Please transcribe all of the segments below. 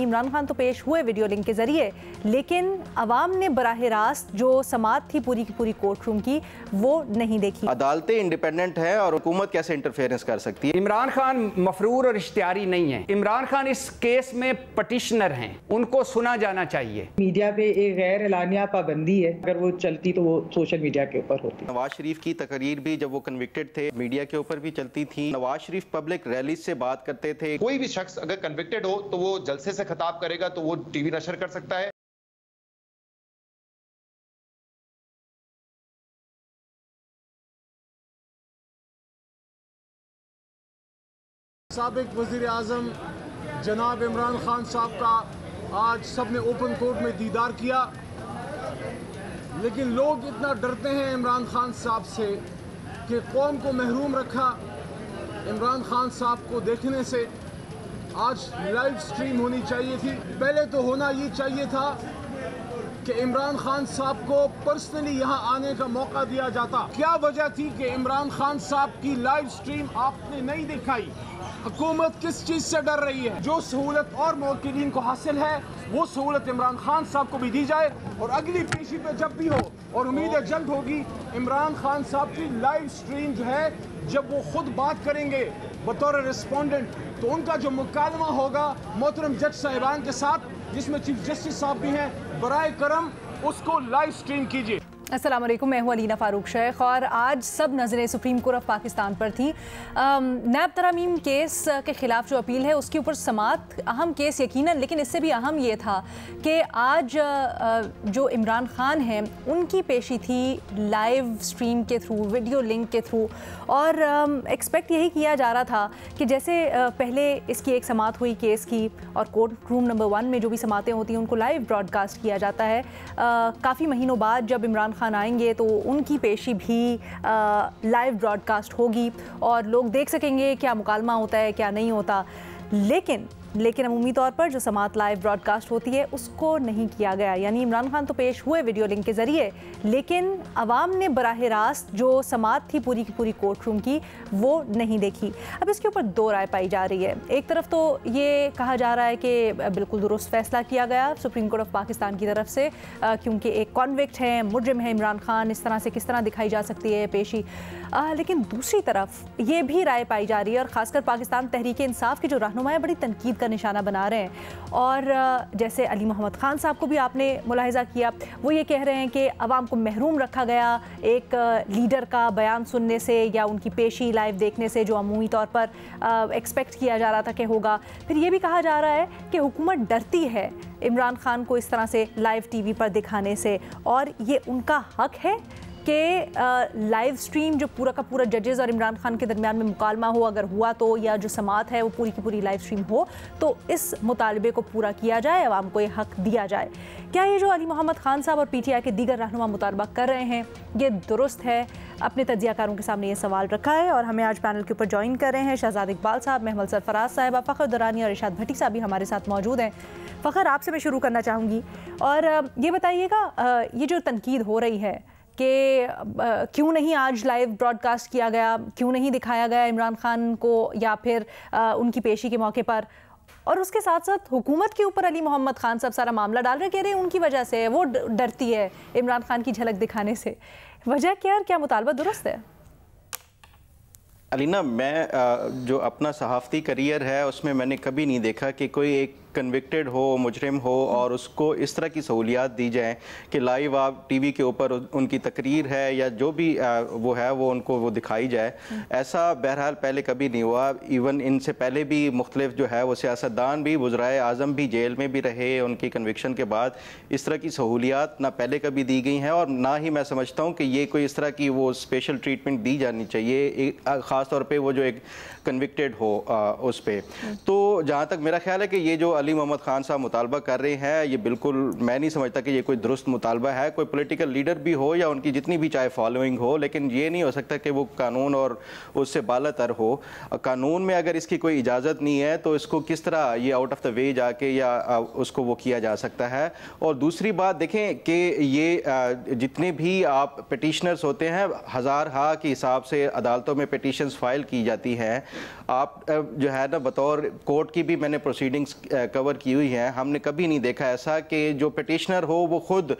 इमरान खान तो पेश हुए वीडियो लिंक के जरिए, लेकिन अवाम ने बराह रास्त जो समात थी पूरी की पूरी कोर्ट रूम की वो नहीं देखी। अदालतें इंडिपेंडेंट हैं और हुकूमत कैसे इंटरफेरेंस कर सकती है? इमरान खान मफरूर और इश्तिहारी नहीं है। इमरान खान इस केस में पटिशनर हैं, उनको सुना जाना चाहिए। मीडिया पे एक गैर एलानिया पाबंदी है, अगर वो चलती तो वो सोशल मीडिया के ऊपर होती। नवाज शरीफ की तकरीर भी जब वो कन्विक्टेड थे मीडिया के ऊपर भी चलती थी। नवाज शरीफ पब्लिक रैली से बात करते थे। कोई भी शख्स अगर कन्विक्टेड हो तो वो जलसे से खिताब करेगा तो वो टीवी नशर कर सकता है। साबिक वज़ीर आज़म जनाब इमरान खान साहब का आज सब ने ओपन कोर्ट में दीदार किया, लेकिन लोग इतना डरते हैं इमरान खान साहब से कि कौम को महरूम रखा इमरान खान साहब को देखने से। आज लाइव स्ट्रीम होनी चाहिए थी। पहले तो होना ये चाहिए था कि इमरान खान साहब को पर्सनली यहाँ आने का मौका दिया जाता। क्या वजह थी कि इमरान खान साहब की लाइव स्ट्रीम आपने नहीं दिखाई? हुकूमत किस चीज़ से डर रही है? जो सहूलत और मौकिलीन को हासिल है वो सहूलत इमरान खान साहब को भी दी जाए, और अगली पेशी पे जब भी हो, और उम्मीद है जल्द होगी, इमरान खान साहब की लाइव स्ट्रीम जो है जब वो खुद बात करेंगे बतौर रिस्पोंडेंट, तो उनका जो मुकालमा होगा मोहतरम जज साहिबान के साथ, जिसमें चीफ जस्टिस साहब भी हैं, बराए करम उसको लाइव स्ट्रीम कीजिए। अस्सलाम वालेकुम, मैं हूँ अलीना फ़ारूक शेख और आज सब नज़रें सुप्रीम कोर्ट ऑफ पाकिस्तान पर थी। नैब तरमीम केस के ख़िलाफ़ जो अपील है उसके ऊपर समात अहम केस यकीनन, लेकिन इससे भी अहम ये था कि आज जो इमरान खान हैं उनकी पेशी थी लाइव स्ट्रीम के थ्रू, वीडियो लिंक के थ्रू, और एक्सपेक्ट यही किया जा रहा था कि जैसे पहले इसकी एक समात हुई केस की और कोर्ट रूम नंबर 1 में जो भी समातें होती हैं उनको लाइव ब्रॉडकास्ट किया जाता है। काफ़ी महीनों बाद जब इमरान खान आएंगे तो उनकी पेशी भी लाइव ब्रॉडकास्ट होगी और लोग देख सकेंगे क्या मुकालमा होता है क्या नहीं होता। लेकिन अमूमी तौर पर जो समात लाइव ब्रॉडकास्ट होती है उसको नहीं किया गया। यानी इमरान खान तो पेश हुए वीडियो लिंक के ज़रिए, लेकिन अवाम ने बराह रास्त जो समात थी पूरी की पूरी कोर्ट रूम की वो नहीं देखी। अब इसके ऊपर दो राय पाई जा रही है। एक तरफ तो ये कहा जा रहा है कि बिल्कुल दुरुस्त फैसला किया गया सुप्रीम कोर्ट ऑफ पाकिस्तान की तरफ से, क्योंकि एक कॉन्विक्ट है, मुजरिम है इमरान खान, इस तरह से किस तरह दिखाई जा सकती है पेशी। लेकिन दूसरी तरफ ये भी राय पाई जा रही है, और ख़ासकर पाकिस्तान तहरीक इंसाफ के जो रहनुमा है बड़ी तनकीद का निशाना बना रहे हैं। और जैसे अली मोहम्मद खान साहब को भी आपने मुलाहिजा किया, वो ये कह रहे हैं कि अवाम को महरूम रखा गया एक लीडर का बयान सुनने से या उनकी पेशी लाइव देखने से, जो अमूमी तौर पर एक्सपेक्ट किया जा रहा था कि होगा। फिर ये भी कहा जा रहा है कि हुकूमत डरती है इमरान खान को इस तरह से लाइव टीवी पर दिखाने से, और ये उनका हक है कि लाइव स्ट्रीम जो पूरा का पूरा जजेस और इमरान खान के दरमियान में मुकालमा हो, अगर हुआ तो, या जो समात है वो पूरी की पूरी लाइव स्ट्रीम हो, तो इस मुतालबे को पूरा किया जाए, अवाम को ये हक दिया जाए। क्या ये जो अली मोहम्मद खान साहब और PTI के दीगर रहनुमा मुतालबा कर रहे हैं ये दुरुस्त है? अपने तज्जियाकारों के सामने ये सवाल रखा है, और हमें आज पैनल के ऊपर ज्वाइन कर रहे हैं शहजाद इकबाल साहब, महमल सरफराज साहिबा, फ़खर दुरानी और इरशाद भट्टी साहब भी हमारे साथ मौजूद हैं। फ़खर, आपसे मैं शुरू करना चाहूँगी, और ये बताइएगा ये जो तनकीद हो रही है कि क्यों नहीं आज लाइव ब्रॉडकास्ट किया गया, क्यों नहीं दिखाया गया इमरान खान को या फिर उनकी पेशी के मौके पर, और उसके साथ साथ हुकूमत के ऊपर अली मोहम्मद खान साहब सारा मामला डाल रहे, कह रहे हैं उनकी वजह से वो डरती है इमरान खान की झलक दिखाने से। वजह क्या और क्या मुतालबा दुरुस्त है? अलीना, मैं जो अपना सहाफ़ती करियर है उसमें मैंने कभी नहीं देखा कि कोई एक कन्विक्टेड हो, मुजरिम हो, और उसको इस तरह की सहूलियात दी जाए कि लाइव आप टीवी के ऊपर उनकी तकरीर है या जो भी वो है वो उनको वो दिखाई जाए। ऐसा बहरहाल पहले कभी नहीं हुआ। इवन इनसे पहले भी मुख्तलिफ जो है वो सियासतदान भी, वज़राए आज़म भी जेल में भी रहे उनकी कन्विक्शन के बाद। इस तरह की सहूलियात ना पहले कभी दी गई हैं, और ना ही मैं समझता हूँ कि ये कोई इस तरह की वो स्पेशल ट्रीटमेंट दी जानी चाहिए, ख़ास तौर पर वो जो एक कन्विक्टेड हो उस पर। तो जहाँ तक मेरा ख्याल है कि ये जो अली मोहम्मद खान साहब मुतालबा कर रहे हैं, ये बिल्कुल मैं नहीं समझता कि ये कोई दुरुस्त मुतालबा है। कोई पॉलिटिकल लीडर भी हो या उनकी जितनी भी चाहे फॉलोइंग हो, लेकिन ये नहीं हो सकता कि वो कानून और उससे बालातर हो। कानून में अगर इसकी कोई इजाज़त नहीं है तो इसको किस तरह ये आउट ऑफ द वे जाके या उसको वो किया जा सकता है। और दूसरी बात देखें कि ये जितने भी आप पिटिशनर्स होते हैं, हज़ार हा के हिसाब से अदालतों में पिटिशन्स फाइल की जाती हैं। आप जो है ना बतौर कोर्ट की भी मैंने प्रोसीडिंग्स कवर की हुई हैं, हमने कभी नहीं देखा ऐसा कि जो पिटिशनर हो वो खुद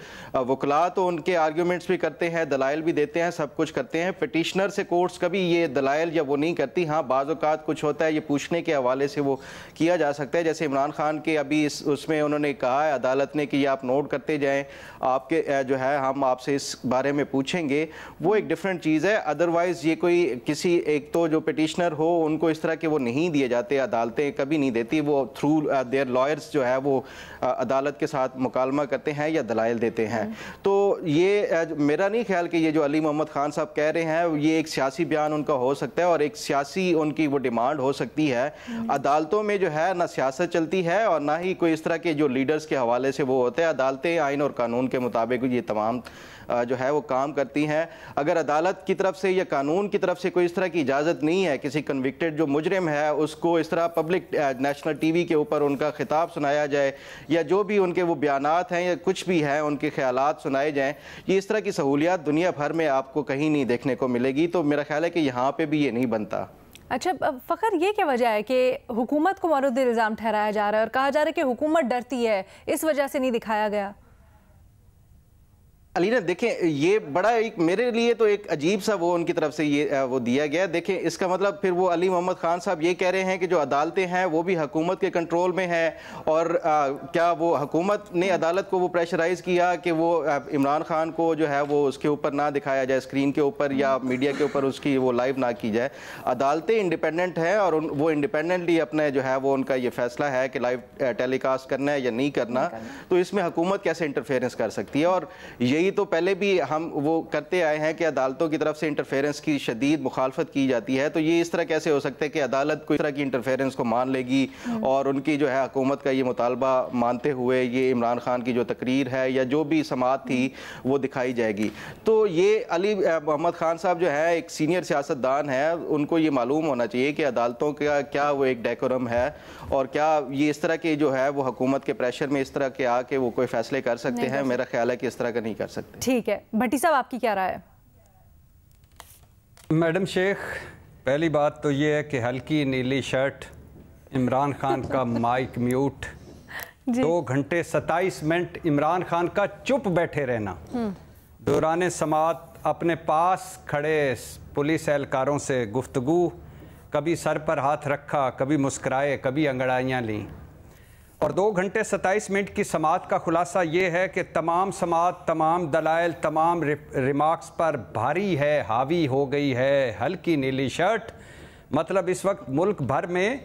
वकला तो उनके आर्ग्यूमेंट्स भी करते हैं, दलाइल भी देते हैं, सब कुछ करते हैं। पिटिशनर से कोर्ट्स कभी ये दलाइल या वो नहीं करती। हाँ, बाज़ औक़ात कुछ होता है, ये पूछने के हवाले से वो किया जा सकता है। जैसे इमरान खान के अभी उसमें उन्होंने कहा है अदालत ने कि ये आप नोट करते जाएँ, आपके जो है हम आपसे इस बारे में पूछेंगे, वो एक डिफरेंट चीज़ है। अदरवाइज़ ये कोई किसी एक तो जो पिटिशनर हो उनको इस तरह के वो नहीं दिए जाते, अदालतें कभी नहीं देती, वो थ्रू देयर लॉयर्स जो है वो अदालत के साथ मुकालमा करते हैं या दलाइल देते हैं। तो ये मेरा नहीं ख्याल कि ये जो अली मोहम्मद खान साहब कह रहे हैं ये एक सियासी बयान उनका हो सकता है और एक सियासी उनकी वो डिमांड हो सकती है। अदालतों में जो है ना सियासत चलती है और ना ही कोई इस तरह के जो लीडर्स के हवाले से वो होते हैं। अदालतें आइन और कानून के मुताबिक ये तमाम जो है वो काम करती हैं। अगर अदालत की तरफ से या कानून की तरफ से कोई इस तरह की इजाज़त नहीं है किसी कन्विक्टेड जो मुजरिम है उसको इस तरह पब्लिक नेशनल टीवी के ऊपर उनका खिताब सुनाया जाए या जो भी उनके वो बयानात हैं या कुछ भी है उनके ख्यालात सुनाए जाएं, ये इस तरह की सहूलियात दुनिया भर में आपको कहीं नहीं देखने को मिलेगी। तो मेरा ख्याल है कि यहाँ पर भी ये नहीं बनता। अच्छा फ़खर, ये क्या वजह है कि हुकूमत को मौरूद इल्ज़ाम ठहराया जा रहा है और कहा जा रहा है कि हुकूमत डरती है, इस वजह से नहीं दिखाया गया? अलीना देखें, ये बड़ा एक मेरे लिए तो एक अजीब सा वो उनकी तरफ से ये वो दिया गया। देखें, इसका मतलब फिर वो अली मोहम्मद खान साहब ये कह रहे हैं कि जो अदालतें हैं वो भी हुकूमत के कंट्रोल में है और क्या वो हुकूमत ने अदालत को वो प्रेशराइज़ किया कि वो इमरान खान को जो है वो उसके ऊपर ना दिखाया जाए स्क्रीन के ऊपर या मीडिया के ऊपर उसकी वो लाइव ना की जाए। अदालतें इंडिपेंडेंट हैं और वो इंडिपेंडेंटली अपने जो है वो उनका ये फैसला है कि लाइव टेलीकास्ट करना है या नहीं करना, तो इसमें हुकूमत कैसे इंटरफेरेंस कर सकती है। और यही तो पहले भी हम वो करते आए हैं कि अदालतों की तरफ से इंटरफेरेंस की शदीद मुखालफत की जाती है। तो ये इस तरह कैसे हो सकता है कि अदालत कोई तरह की इंटरफेरेंस को मान लेगी और उनकी जो है हुकूमत का ये मुतालबा मानते हुए ये इमरान खान की जो तकरीर है या जो भी समाअत थी वो दिखाई जाएगी। तो ये अली मोहम्मद खान साहब जो है एक सीनियर सियासतदान है, उनको ये मालूम होना चाहिए कि अदालतों का क्या वो एक डेकोरम है और क्या ये इस तरह के जो है वो हुकूमत के प्रेशर में इस तरह के आके वो कोई फैसले कर सकते हैं। मेरा ख्याल है कि इस तरह का नहीं कर सकते। ठीक है, भट्टी साहब आपकी क्या राय है? मैडम शेख, पहली बात तो ये है कि हल्की नीली शर्ट, इमरान खान का माइक म्यूट, 2 घंटे 27 मिनट इमरान खान का चुप बैठे रहना, दौरान समाअत अपने पास खड़े पुलिस एहलकारों से गुफ्तगू, कभी सर पर हाथ रखा, कभी मुस्कुराए, कभी अंगड़ाइयाँ लीं। और 2 घंटे 27 मिनट की समाअत का खुलासा ये है कि तमाम समाअत, तमाम दलाइल, तमाम रिमार्क्स पर भारी है, हावी हो गई है हल्की नीली शर्ट। मतलब इस वक्त मुल्क भर में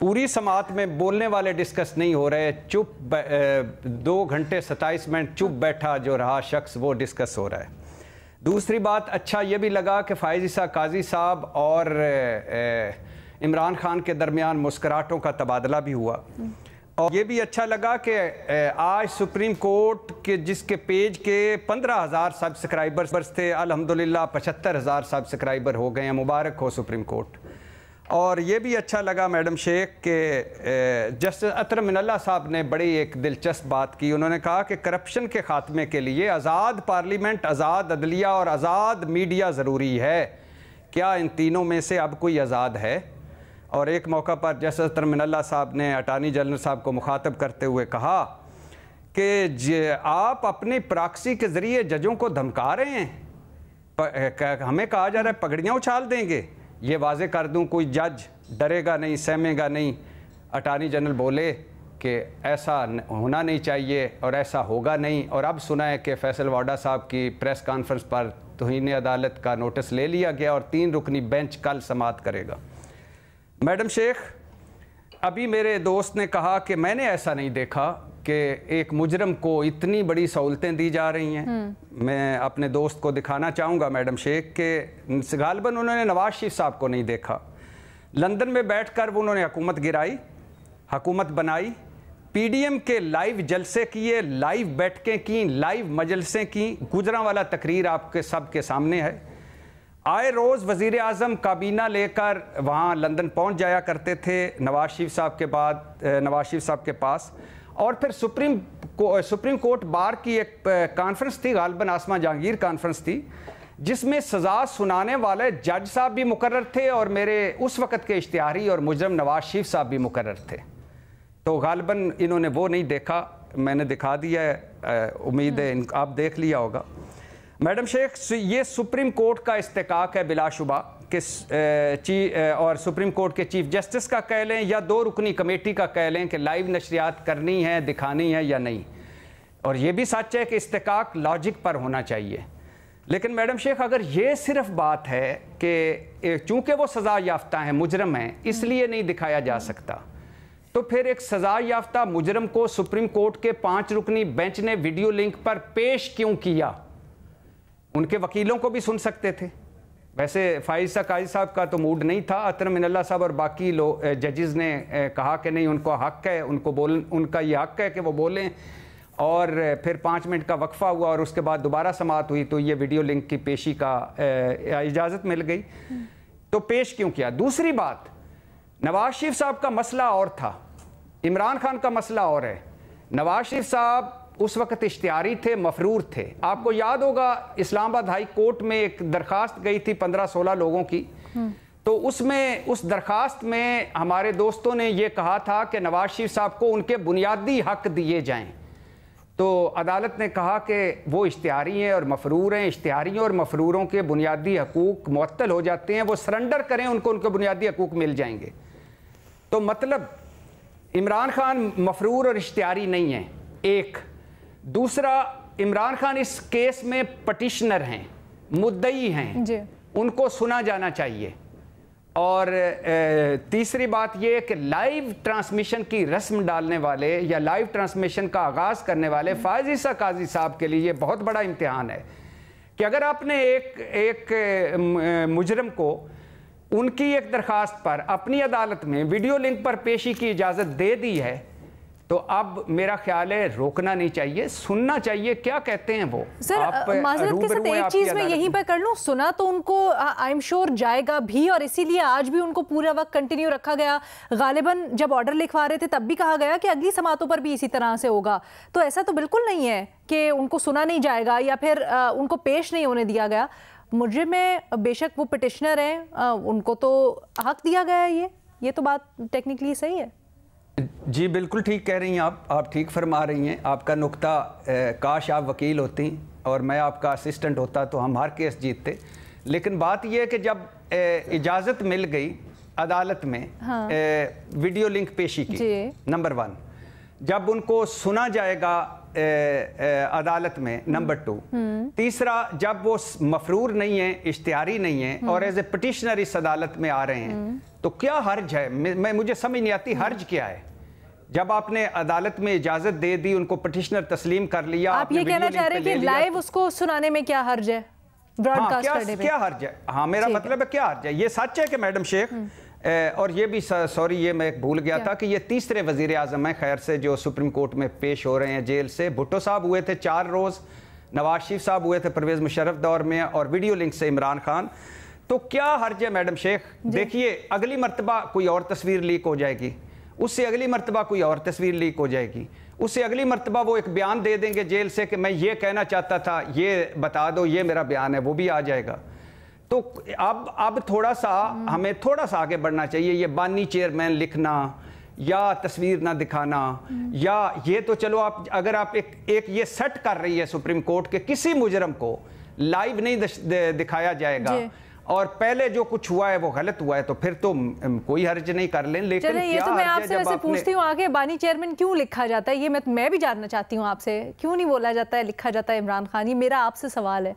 पूरी समाअत में बोलने वाले डिस्कस नहीं हो रहे, चुप 2 घंटे 27 मिनट चुप बैठा जो रहा शख्स वो डिस्कस हो रहा है। दूसरी बात, अच्छा ये भी लगा कि फ़ाइज़ ईसा काजी साहब और इमरान खान के दरमियान मुस्कुराहटों का तबादला भी हुआ। और ये भी अच्छा लगा कि आज सुप्रीम कोर्ट के जिसके पेज के 15,000 सब्सक्राइबर्स थे, अल्हम्दुलिल्लाह 75,000 सब्सक्राइबर हो गए हैं। मुबारक हो सुप्रीम कोर्ट। और ये भी अच्छा लगा मैडम शेख के जस्टिस अतर मिनल्ला साहब ने बड़ी एक दिलचस्प बात की। उन्होंने कहा कि करप्शन के ख़ात्मे के लिए आज़ाद पार्लियामेंट, आज़ाद अदलिया और आज़ाद मीडिया ज़रूरी है। क्या इन तीनों में से अब कोई आज़ाद है? और एक मौका पर जस्टिस अतर मिनल्ला साहब ने अटॉर्नी जनरल साहब को मुखातब करते हुए कहा कि आप अपनी प्रॉक्सी के ज़रिए जजों को धमका रहे हैं। हमें कहा जा रहा है पगड़ियाँ उछाल देंगे। ये वाजे कर दूं, कोई जज डरेगा नहीं, सहमेगा नहीं। अटॉर्नी जनरल बोले कि ऐसा होना नहीं चाहिए और ऐसा होगा नहीं। और अब सुना है कि फैसल वाडा साहब की प्रेस कॉन्फ्रेंस पर तौहीन अदालत का नोटिस ले लिया गया और 3 रुकनी बेंच कल समाअत करेगा। मैडम शेख, अभी मेरे दोस्त ने कहा कि मैंने ऐसा नहीं देखा कि एक मुजरम को इतनी बड़ी सहूलतें दी जा रही हैं। मैं अपने दोस्त को दिखाना चाहूँगा मैडम शेख के गालिबन उन्होंने नवाज शरीफ साहब को नहीं देखा। लंदन में बैठकर वो उन्होंने हुकूमत गिराई, हुकूमत बनाई, पीडीएम के लाइव जलसे किए, लाइव बैठकें की, लाइव मजलसें की। गुजरांवाला तकरीर आपके सब के सामने है। आए रोज़ वज़ीर आज़म काबीना लेकर वहाँ लंदन पहुँच जाया करते थे नवाज शरीफ साहब के पास। और फिर सुप्रीम कोर्ट बार की एक कॉन्फ्रेंस थी, गालिबन आसमा जहांगीर कॉन्फ्रेंस थी, जिसमें सज़ा सुनाने वाले जज साहब भी मुकर्रर थे और मेरे उस वक़्त के इश्तिहारी और मुजरम नवाज शरीफ साहब भी मुकर्रर थे। तो गालिबन इन्होंने वो नहीं देखा, मैंने दिखा दिया है, उम्मीद है आप देख लिया होगा। मैडम शेख, ये सुप्रीम कोर्ट का इस्तेकाक है बिलाशुबा कि और सुप्रीम कोर्ट के चीफ जस्टिस का कह लें या 2 रुकनी कमेटी का कह लें कि लाइव नशरियात करनी है, दिखानी है या नहीं। और ये भी सच है कि इस्तेकाक लॉजिक पर होना चाहिए। लेकिन मैडम शेख, अगर ये सिर्फ बात है कि चूंकि वो सज़ा याफ्ता हैं, मुजरम हैं, इसलिए नहीं दिखाया जा सकता, तो फिर एक सज़ा याफ्ता मुजरम को सुप्रीम कोर्ट के 5 रुकनी बेंच ने वीडियो लिंक पर पेश क्यों किया? उनके वकीलों को भी सुन सकते थे। वैसे फाइज़ काजी साहब का तो मूड नहीं था, अतर मिनल्ला साहब और बाकी लोग जजेस ने कहा कि नहीं, उनको हक है, उनका ये हक है कि वो बोलें। और फिर 5 मिनट का वक्फा हुआ और उसके बाद दोबारा समाअत हुई तो ये वीडियो लिंक की पेशी का इजाज़त मिल गई। तो पेश क्यों किया? दूसरी बात, नवाज शरीफ साहब का मसला और था, इमरान खान का मसला और है। नवाज शरीफ साहब उस वक्त इश्तिहारी थे, मफरूर थे। आपको याद होगा इस्लामाबाद हाई कोर्ट में एक दरखास्त गई थी 15-16 लोगों की, तो उसमें उस दरखास्त में हमारे दोस्तों ने ये कहा था कि नवाज शरीफ साहब को उनके बुनियादी हक दिए जाएं। तो अदालत ने कहा कि वो इश्तिहारी हैं और मफरूर हैं, इश्तिहारियों और मफरूरों के बुनियादी हकूक़ मुअत्तल हो जाते हैं, वो सरेंडर करें, उनको उनके बुनियादी हकूक़ मिल जाएंगे। तो मतलब इमरान खान मफरूर और इश्तिहारी नहीं है, एक। दूसरा, इमरान खान इस केस में पटिशनर हैं, मुद्दई हैं, उनको सुना जाना चाहिए। और तीसरी बात यह कि लाइव ट्रांसमिशन की रस्म डालने वाले या लाइव ट्रांसमिशन का आगाज़ करने वाले फायज़ ईसा काजी साहब के लिए बहुत बड़ा इम्तिहान है कि अगर आपने एक मुजरम को उनकी एक दरखास्त पर अपनी अदालत में वीडियो लिंक पर पेशी की इजाज़त दे दी है, तो अब मेरा ख्याल है रोकना नहीं चाहिए, सुनना चाहिए क्या कहते हैं वो। सर, माजरत के साथ एक चीज मैं यहीं पर कर लूं, सुना तो उनको आई एम श्योर जाएगा भी, और इसीलिए आज भी उनको पूरा वक्त कंटिन्यू रखा गया। गालिबन जब ऑर्डर लिखवा रहे थे तब भी कहा गया कि अगली समातों पर भी इसी तरह से होगा। तो ऐसा तो बिल्कुल नहीं है कि उनको सुना नहीं जाएगा या फिर उनको पेश नहीं होने दिया गया। मुजरिम में बेशक वो पिटिशनर हैं, उनको तो हक दिया गया है। ये तो बात टेक्निकली सही है। जी बिल्कुल ठीक कह रही हैं आप ठीक फरमा रही हैं। आपका नुक्ता, काश आप वकील होती और मैं आपका असिस्टेंट होता तो हम हर केस जीतते। लेकिन बात यह है कि जब इजाज़त मिल गई अदालत में, हाँ। वीडियो लिंक पेशी की, नंबर 1, जब उनको सुना जाएगा अदालत में, नंबर 2, तीसरा, जब वो मफरूर नहीं है, इश्तिहारी नहीं है और एज ए पिटिशनर इस अदालत में आ रहे हैं, तो क्या हर्ज है? मुझे समझ नहीं आती हर्ज क्या है। जब आपने अदालत में इजाजत दे दी, उनको पिटिशनर तस्लीम कर लिया, आप ये कहना चाह रहे हैं कि लाइव उसको सुनाने में क्या हर्ज है, ब्रॉडकास्ट करने में क्या हर्ज है? हाँ, मेरा मतलब है क्या हर्ज है। ये सच है कि मैडम शेख, और ये भी सॉरी, ये मैं भूल गया था कि ये तीसरे वजीर आजम है खैर से जो सुप्रीम कोर्ट में पेश हो रहे हैं जेल से। भुट्टो साहब हुए थे 4 रोज, नवाज शरीफ साहब हुए थे परवेज मुशर्रफ दौर में, और वीडियो लिंक से इमरान खान। तो क्या हर्ज है मैडम शेख? देखिए, अगली मरतबा कोई और तस्वीर लीक हो जाएगी, उससे अगली मरतबा कोई और तस्वीर लीक हो जाएगी, उससे अगली मरतबा वो एक बयान दे देंगे जेल से कि मैं ये कहना चाहता था, ये बता दो, ये मेरा बयान है, वो भी आ जाएगा। तो अब थोड़ा सा हमें थोड़ा सा आगे बढ़ना चाहिए। ये बानी चेयरमैन लिखना या तस्वीर ना दिखाना, या ये तो चलो आप अगर आप एक ये सेट कर रही है सुप्रीम कोर्ट के किसी मुजरम को लाइव नहीं दिखाया जाएगा और पहले जो कुछ हुआ है वो गलत हुआ है, तो फिर तो कोई हर्ज नहीं कर लें। लेकिन ये तो मैं आपसे वैसे पूछती हूँ आगे, बानी चेयरमैन क्यों लिखा जाता है, ये मैं भी जानना चाहती हूँ आपसे, क्यों नहीं बोला जाता है, लिखा जाता है इमरान खान? ये मेरा आपसे सवाल है।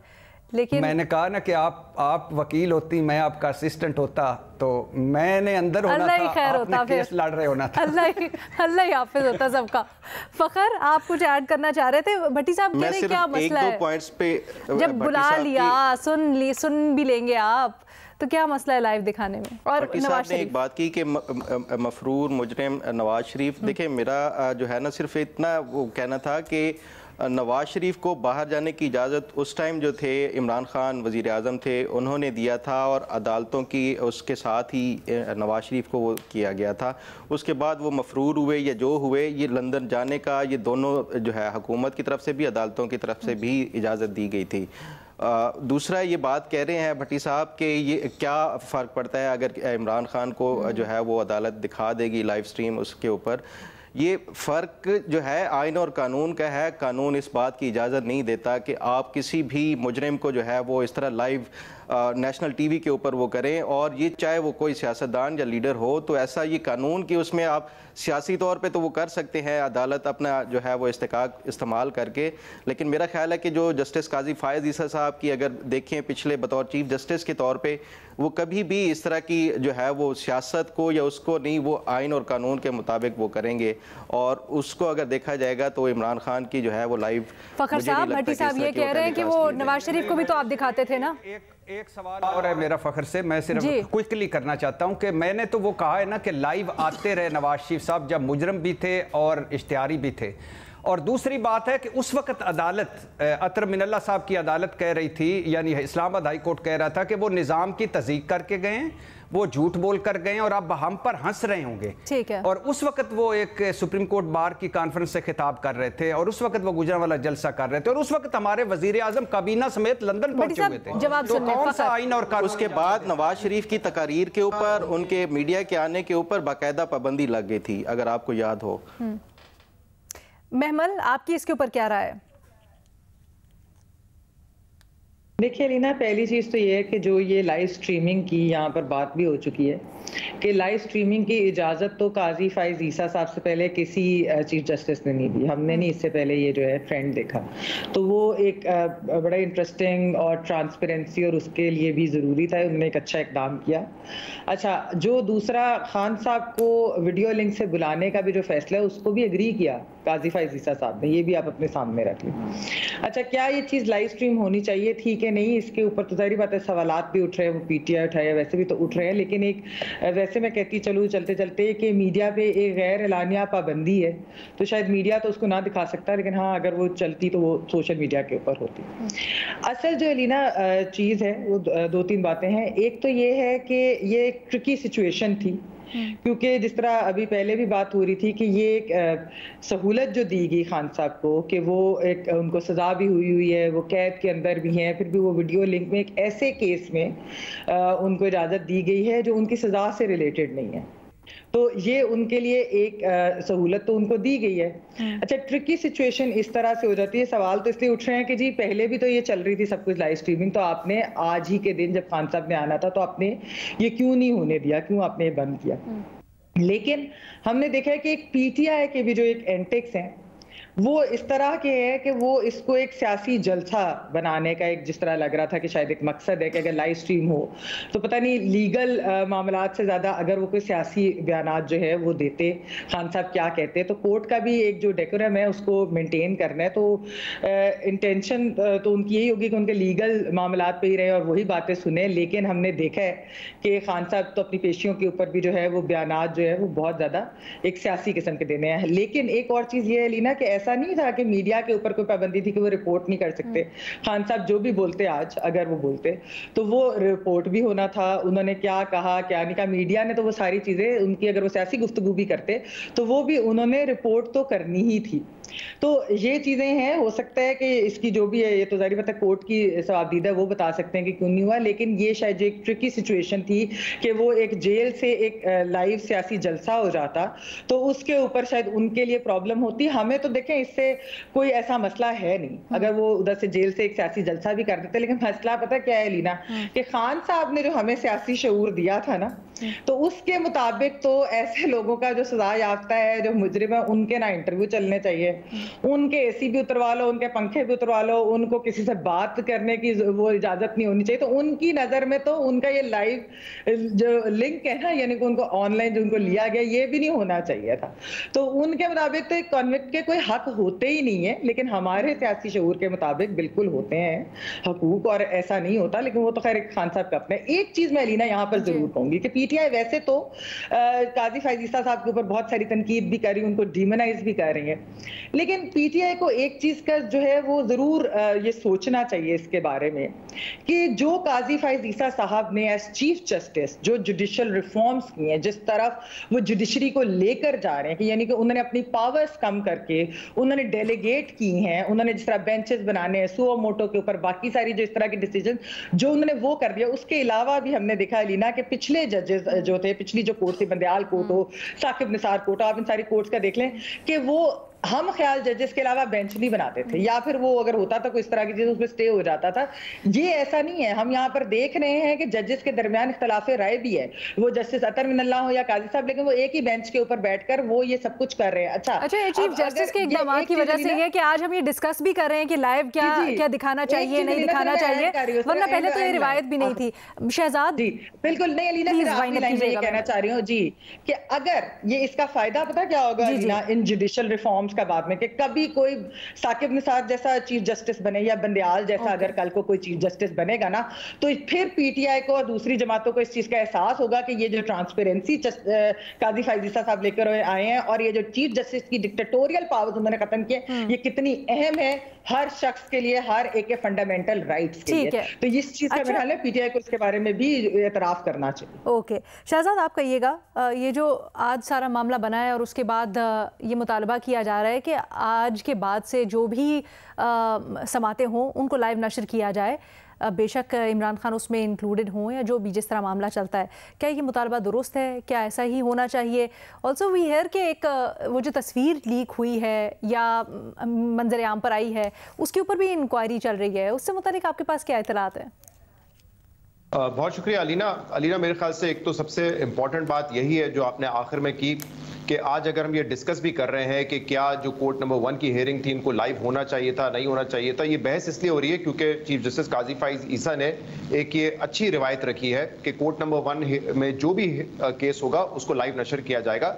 लेकिन मैंने कहा ना कि आप वकील होती, मैं आपका असिस्टेंट होता, तो मैंने अंदर होना था, आपने केस लड़ रहे होना था। अल्लाह ही हाफिज होता सबका। फखर, आप कुछ ऐड करना चाह रहे थे? भट्टी साहब कह रहे हैं क्या मसला है? 1-2 पॉइंट्स पे जब बुला लिया, सुन भी लेंगे आप, तो क्या मसला है लाइव दिखाने में? और नवाज ने एक बात की कि मफरूर मुजरिम नवाज शरीफ, देखिए मेरा जो है ना सिर्फ इतना वो कहना था कि नवाज शरीफ को बाहर जाने की इजाज़त उस टाइम जो थे इमरान खान वज़ीर आज़म थे उन्होंने दिया था, और अदालतों की उसके साथ ही नवाज शरीफ को वो किया गया था। उसके बाद वो मफरूर हुए या जो हुए, ये लंदन जाने का ये दोनों जो है हुकूमत की तरफ से भी अदालतों की तरफ से भी इजाज़त दी गई थी। दूसरा ये बात कह रहे हैं भट्टी साहब कि ये क्या फ़र्क पड़ता है अगर इमरान खान को जो है वो अदालत दिखा देगी लाइव स्ट्रीम उसके ऊपर। ये फ़र्क जो है आइन और कानून का है। कानून इस बात की इजाज़त नहीं देता कि आप किसी भी मुजरिम को जो है वो इस तरह लाइव नेशनल टीवी के ऊपर वो करें, और ये चाहे वो कोई सियासतदान या लीडर हो, तो ऐसा ये कानून की उसमें आप सियासी तौर पे तो वो कर सकते हैं, अदालत अपना जो है वो इस्तेकाक इस्तेमाल करके। लेकिन मेरा ख्याल है कि जो जस्टिस काजी फायज़ ईसा साहब की अगर देखें पिछले बतौर चीफ जस्टिस के तौर पे, वो कभी भी इस तरह की जो है वो सियासत को या उसको नहीं, वो आइन और कानून के मुताबिक वो करेंगे। और उसको अगर देखा जाएगा तो इमरान खान की जो है वो लाइव फखर साहब, भट्टी साहब ये कह रहे हैं कि वो नवाज शरीफ को भी तो आप दिखाते थे ना। एक सवाल और है मेरा फखर से, मैं सिर्फ क्विकली करना चाहता हूं कि मैंने तो वो कहा है ना कि लाइव आते रहे नवाज शरीफ साहब जब मुजरम भी थे और इश्तिहारी भी थे। और दूसरी बात है कि उस वक्त अदालत, अतर मिनल्ला साहब की अदालत कह रही थी, यानी इस्लामाबाद हाई कोर्ट कह रहा था कि वो निज़ाम की तज़ीक करके गए, वो झूठ बोल कर गए और अब हम पर हंस रहे होंगे। ठीक है। और उस वक्त वो एक सुप्रीम कोर्ट बार की कॉन्फ्रेंस से खिताब कर रहे थे और उस वक्त वो गुजरांवाला जलसा कर रहे थे और उस वक्त हमारे वजीर आजम काबीना समेत लंदन पहुंचे हुए थे। जवाब तो कौन सा आइन और कानून? उसके बाद नवाज शरीफ की तकारीर के ऊपर, उनके मीडिया के आने के ऊपर बाकायदा पाबंदी लग गई थी, अगर आपको याद हो। महमल, आपकी इसके ऊपर क्या राय है? देखिए लीना, पहली चीज़ तो ये है कि जो ये लाइव स्ट्रीमिंग की यहाँ पर बात भी हो चुकी है कि लाइव स्ट्रीमिंग की इजाज़त तो काजी फायज़ ईसा साहब से पहले किसी चीफ जस्टिस ने नहीं दी। हमने नहीं इससे पहले ये जो है ट्रेंड देखा, तो वो एक बड़ा इंटरेस्टिंग और ट्रांसपेरेंसी और उसके लिए भी ज़रूरी था, उन्होंने एक अच्छा इकदाम किया। अच्छा, जो दूसरा खान साहब को वीडियो लिंक से बुलाने का भी जो फैसला है उसको भी एग्री किया काजी फायज़ ईसा साहब ने, ये भी आप अपने सामने रख लें। अच्छा, क्या ये चीज़ लाइव स्ट्रीम होनी चाहिए थी कि नहीं, इसके ऊपर तो सारी बात है, सवालात भी उठ रहे हैं, वो पीटीआई उठाए, वैसे भी तो उठ रहे हैं। लेकिन एक वैसे मैं कहती चलूँ चलते चलते कि मीडिया पे एक गैर एलानिया पाबंदी है, तो शायद मीडिया तो उसको ना दिखा सकता, लेकिन हाँ अगर वो चलती तो वो सोशल मीडिया के ऊपर होती। असल जो एलिना चीज़ है वो दो तीन बातें हैं। एक तो ये है कि ये एक ट्रिकी सिचुएशन थी, क्योंकि जिस तरह अभी पहले भी बात हो रही थी कि ये एक सहूलत जो दी गई खान साहब को कि वो एक उनको सज़ा भी हुई है, वो कैद के अंदर भी हैं, फिर भी वो वीडियो लिंक में एक ऐसे केस में उनको इजाज़त दी गई है जो उनकी सज़ा से रिलेटेड नहीं है, तो ये उनके लिए एक सहूलत तो उनको दी गई है। अच्छा, ट्रिकी सिचुएशन इस तरह से हो जाती है, सवाल तो इसलिए उठ रहे हैं कि जी पहले भी तो ये चल रही थी सब कुछ लाइव स्ट्रीमिंग, तो आपने आज ही के दिन जब खान साहब ने आना था तो आपने ये क्यों नहीं होने दिया, क्यों आपने ये बंद किया? लेकिन हमने देखा है कि एक पीटीआई के भी जो एक एंटिक्स हैं वो इस तरह के है कि वो इसको एक सियासी जलसा बनाने का एक जिस तरह लग रहा था कि शायद एक मकसद है कि अगर लाइव स्ट्रीम हो तो पता नहीं लीगल मामलात से ज़्यादा अगर वो कोई सियासी बयानात जो है वो देते, खान साहब क्या कहते हैं, तो कोर्ट का भी एक जो डेकोरम है उसको मेंटेन करना है, तो इंटेंशन तो उनकी यही होगी कि उनके लीगल मामलात पे ही रहे और वही बातें सुने। लेकिन हमने देखा है कि खान साहब तो अपनी पेशियों के ऊपर भी जो है वो बयानात जो है वो बहुत ज़्यादा एक सियासी किस्म के देने हैं। लेकिन एक और चीज़ ये है लीना कि ऐसा नहीं था कि मीडिया के ऊपर कोई पाबंदी थी कि वो रिपोर्ट नहीं कर सकते। खान साहब जो भी बोलते आज अगर वो बोलते तो वो रिपोर्ट भी होना था, उन्होंने क्या कहा क्या नहीं कहा, मीडिया ने तो वो सारी चीजें उनकी अगर वो सियासी गुफ्तगू भी करते तो वो भी उन्होंने रिपोर्ट तो करनी ही थी। तो ये चीजें हैं, हो सकता है कि इसकी जो भी है ये तो जाहिर बात है कोर्ट की सवाबदीद है, वो बता सकते हैं कि क्यों नहीं हुआ, लेकिन ये शायद जो एक ट्रिकी सिचुएशन थी कि वो एक जेल से एक लाइव सियासी जलसा हो जाता तो उसके ऊपर शायद उनके लिए प्रॉब्लम होती। हमें तो देखें इससे कोई ऐसा मसला है नहीं अगर वो उधर से जेल से एक सियासी जलसा भी कर देते, लेकिन मसला पता क्या है लीना कि खान साहब ने जो हमें सियासी शऊर दिया था ना, तो उसके मुताबिक तो ऐसे लोगों का जो सजा याफ्ता है, जो मुजरिम है, उनके ना इंटरव्यू चलने चाहिए, उनके एसी भी उतरवा लो, उनके पंखे भी उतरवा लो, उनको किसी से बात करने की वो इजाजत नहीं होनी चाहिए। तो उनकी नजर में तो उनका ये लाइव जो लिंक है ना, यानी कि उनको ऑनलाइन जो उनको लिया गया ये भी नहीं होना चाहिए था। तो उनके मुताबिक तो एक कॉन्विक्ट के कोई हक होते ही नहीं है, लेकिन हमारे सियासी शऊर के मुताबिक बिल्कुल होते हैं हकूक, और ऐसा नहीं होता। लेकिन वो तो खैर खान साहब का अपना। एक चीज मैं लीना यहाँ पर जरूर कहूंगी कि पीटीआई वैसे तो काजी फायज़ ईसा साहब के ऊपर बहुत सारी तनकीद भी कर रही है, उनको डिमोनाइज भी कर रही है, लेकिन पीटीआई को एक चीज का जो है वो जरूर ये सोचना चाहिए इसके बारे में कि जो काजी फैज ईसा साहब ने एज चीफ जस्टिस जो जुडिशियल रिफॉर्म्स किए हैं, जिस तरफ वो जुडिशरी को लेकर जा रहे हैं कि यानी कि उन्होंने अपनी पावर्स कम करके उन्होंने डेलीगेट की हैं, उन्होंने जिस तरह बेंचेस बनाने हैं सुओ मोटो के ऊपर, बाकी सारी जो इस तरह की डिसीजन जो उन्होंने वो कर दिया। उसके अलावा भी हमने देखा अलीना कि पिछले जजेस जो थे, पिछली जो कोर्ट थी, बंदयाल कोर्ट हो, साकिब निसार कोर्ट हो, आप इन सारी कोर्ट्स का देख लें कि वो हम ख्याल जजेस के अलावा बेंच नहीं बनाते थे, या फिर वो अगर होता था कोई इस तरह की चीज उसमें स्टे हो जाता था। ये ऐसा नहीं है। हम यहाँ पर देख रहे हैं कि जजेस के दरमियान इख्तलाफ राय भी है, वो जस्टिस अतर मिनल्ला हो या काजी साहब, लेकिन वो एक ही बेंच के ऊपर बैठकर वो ये सब कुछ कर रहे हैं। अच्छा ये चीफ जस्टिस के इक़दाम की वजह से ये कि आज हम ये डिस्कस भी कर रहे हैं कि लाइव क्या दिखाना चाहिए, नहीं दिखाना चाहिए, वरना पहले तो ये रिवायत भी नहीं थी। शहजाद जी बिल्कुल नहीं अलीना, मैं ये कहना चाह रही हूँ जी कि अगर ये इसका फायदा पता क्या होगा अलीना इन जुडिशियल रिफॉर्म्स का बाद में, कि कभी कोई साकिब निसार जैसा चीफ जस्टिस बने या बंदयाल जैसा अगर कल को कोई चीफ जस्टिस बनेगा ना, तो फिर पीटीआई को और दूसरी जमातों को इस चीज का एहसास होगा कि ये जो ट्रांसपेरेंसी काजी फैज ईसा साहब लेकर आए हैं और ये जो चीफ जस्टिस की डिक्टेटोरियल पावर्स उन्होंने खत्म किए, ये कितनी अहम है हर शख्स के लिए, हर एक के फंडामेंटल राइट्स के लिए। तो इस चीज का ख्याल है पीटीआई को इसके बारे में भी एतराफ करना चाहिए। ओके शहजाद, आप कहिएगा, ये जो आज सारा मामला बना है और उसके बाद ये मुतालबा किया जा रहा है कि आज के बाद से जो भी समातें हों उनको लाइव नशर किया जाए, बेशक इमरान खान उसमें इंक्लूडेड हों या जो भी जिस तरह मामला चलता है, क्या ये मुतालबा दुरुस्त है? क्या ऐसा ही होना चाहिए? ऑल्सो वी हेयर कि एक वो जो तस्वीर लीक हुई है या मंजर आम पर आई है उसके ऊपर भी इंक्वायरी चल रही है, उससे मुतालिक आपके पास क्या इतलात है? बहुत शुक्रिया अलीना, मेरे ख्याल से एक तो सबसे इम्पॉर्टेंट बात यही है जो आपने आखिर में की कि आज अगर हम ये डिस्कस भी कर रहे हैं कि क्या जो कोर्ट नंबर 1 की हियरिंग थी इनको लाइव होना चाहिए था, नहीं होना चाहिए था, ये बहस इसलिए हो रही है क्योंकि चीफ जस्टिस काजी फैज ईसा ने एक ये अच्छी रिवायत रखी है कि कोर्ट नंबर 1 में जो भी केस होगा उसको लाइव नशर किया जाएगा।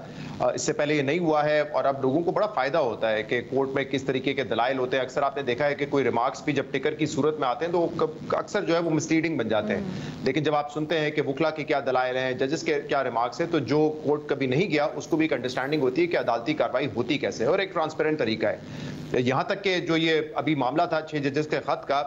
इससे पहले ये नहीं हुआ है और अब लोगों को बड़ा फायदा होता है कि कोर्ट में किस तरीके के दलाइल होते हैं। अक्सर आपने देखा है कि कोई रिमार्क्स भी जब टिकर की सूरत में आते हैं तो अक्सर जो है वो मिसलीडिंग बन जाते हैं, लेकिन जब आप सुनते हैं कि वकला के क्या दलाइल हैं, जजेस के क्या रिमार्क्स हैं, तो जो कोर्ट कभी नहीं गया उसको भी एक अंडरस्टैंडिंग होती है कि अदालती कार्रवाई होती कैसे है और एक ट्रांसपेरेंट तरीका है। यहाँ तक कि जो ये अभी मामला था 6 जजेस के खत का,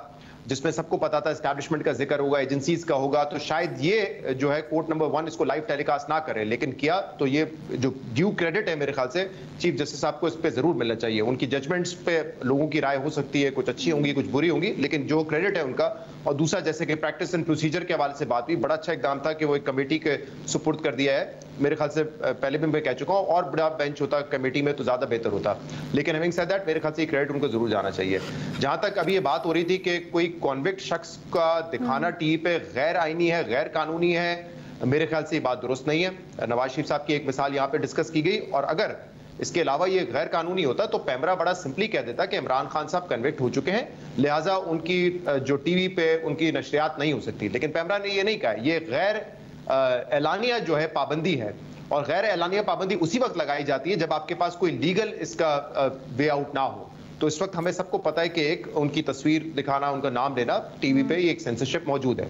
जिसमें सबको पता था एस्टैब्लिशमेंट का जिक्र होगा, एजेंसीज का होगा, तो शायद ये जो है कोर्ट नंबर 1 इसको लाइव टेलीकास्ट ना करे, लेकिन किया तो ये जो ड्यू क्रेडिट है मेरे ख्याल से चीफ जस्टिस साहब को इस पे जरूर मिलना चाहिए। उनकी जजमेंट्स पे लोगों की राय हो सकती है, कुछ अच्छी होंगी कुछ बुरी होंगी, लेकिन जो क्रेडिट है उनका। और दूसरा, जैसे कि प्रैक्टिस एंड प्रोसीजर के हवाले से बात हुई, बड़ा अच्छा इकदाम था कि वो एक कमेटी के सुपुर्द कर दिया है। मेरे ख्याल से पहले भी मैं कह चुका हूँ और बड़ा बेंच होता कमेटी में तो ज्यादा बेहतर होता, लेकिन हैविंग सेड दैट मेरे ख्याल से क्रेडिट उनको जरूर जाना चाहिए। जहां तक अभी ये बात हो रही थी कि कोई कॉन्विक्ट शख्स का दिखाना टीवी पे गैर आईनी है, गैर कानूनी है, मेरे ख्याल से ये बात दुरुस्त नहीं है। नवाज शरीफ साहब की एक मिसाल यहाँ पे डिस्कस की गई, और अगर इसके अलावा ये गैर कानूनी होता तो पैमरा बड़ा सिंपली कह देता कि इमरान खान साहब कन्विक्ट हो चुके हैं, लिहाजा उनकी जो टीवी पे उनकी नशरियात नहीं हो सकती। लेकिन पैमरा ने ये नहीं कहा, ये गैर एलानिया जो है पाबंदी है, और गैर एलानिया पाबंदी उसी वक्त लगाई जाती है जब आपके पास कोई लीगल इसका वे आउट ना हो। तो इस वक्त हमें सबको पता है कि एक उनकी तस्वीर दिखाना, उनका नाम लेना टीवी पे, ये एक सेंसरशिप मौजूद है।